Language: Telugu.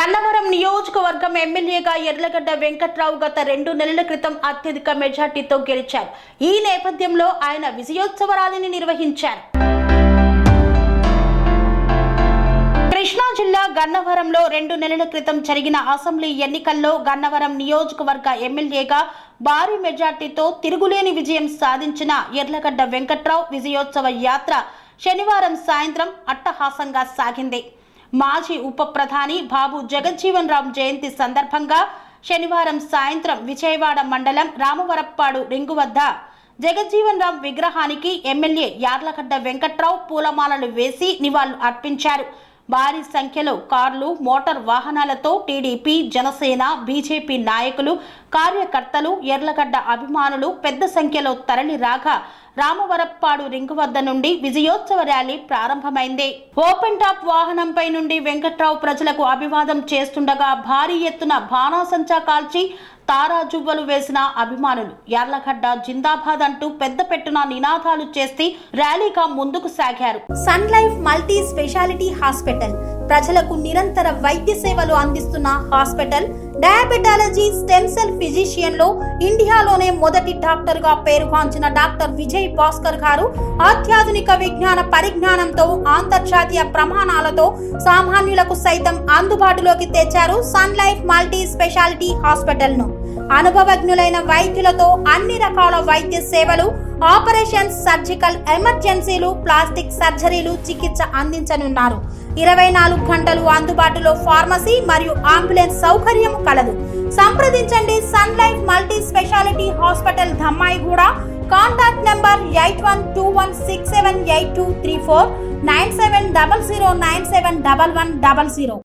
గన్నవరం నియోజకవర్గం ఎమ్మెల్యేగా ఎర్లగడ్డ వెంకట్రావు గత 2 నెలల క్రితం అత్యధిక మెజార్టీతో గెలిచారు. ఈ నేపథ్యంలో ఆయన విజయోత్సవ ర్యాలీని నిర్వహించారు. కృష్ణా జిల్లా గన్నవరంలో 2 నెలల క్రితం జరిగిన అసెంబ్లీ ఎన్నికల్లో గన్నవరం నియోజకవర్గ ఎమ్మెల్యేగా భారీ మెజార్టీతో తిరుగులేని విజయం సాధించిన ఎర్లగడ్డ వెంకట్రావు విజయోత్సవ యాత్ర శనివారం సాయంత్రం అట్టహాసంగా సాగింది. మాజీ ఉప ప్రధాని బాబు జగజ్జీవన్ రామ్ జయంతి సందర్భంగా శనివారం సాయంత్రం విజయవాడ మండలం రామవరప్పాడు రింగు వద్ద జగజ్జీవన్ రామ్ విగ్రహానికి ఎమ్మెల్యే యార్లగడ్డ వెంకట్రావు పూలమాలలు వేసి నివాళులు అర్పించారు. భారీ సంఖ్యలో కార్లు, మోటార్ వాహనాలతో టీడీపీ, జనసేన, బీజేపీ నాయకులు, కార్యకర్తలు, ఎర్లగడ్డ అభిమానులు పెద్ద సంఖ్యలో తరలి రాగా రామవరప్పాడు రింగు వద్ద నుండి విజయోత్సవ ర్యాలీ ప్రారంభమైంది. ఓపెన్ టాప్ వాహనంపై నుండి వెంకట్రావు ప్రజలకు అభివాదం చేస్తుండగా భారీ ఎత్తున బాణాసంచా కాల్చి తారాజువ్వలు వేసిన అభిమానులు యార్లగడ్డ జిందాబాద్ అంటూ పెద్ద పెట్టున నినాదాలు చేసి ర్యాలీగా ముందుకు సాగారు. Sun life multi speciality hospital ప్రజలకు నిరంతర వైద్య సేవలు అందిస్తున్న hospital. Diabetology, stem cell physician లో ఇండియాలోనే మొదటి డాక్టర్ గా పేరుగాంచిన డాక్టర్ విజయ్ భాస్కర్ గారు అత్యాధునిక విజ్ఞాన పరిజ్ఞానంతో అంతర్జాతీయ ప్రమాణాలతో సామాన్యులకు సైతం అందుబాటులోకి తెచ్చారు sun life multi speciality hospital ను. అనుభవజ్ఞులైన వైద్యులతో అన్ని రకాల వైద్య సేవలు, ఆపరేషన్స్, సర్జికల్ ఎమర్జెన్సీలు, ప్లాస్టిక్ సర్జరీలు, చికిత్స అందించనున్నారు. 24 గంటలు అందుబాటులో ఫార్మసీ మరియు అంబులెన్స్ సౌకర్యం కలదు. సంప్రదించండి sun life multi speciality hospital, Dhammaiguda. Contact number 8121678234 9700971100.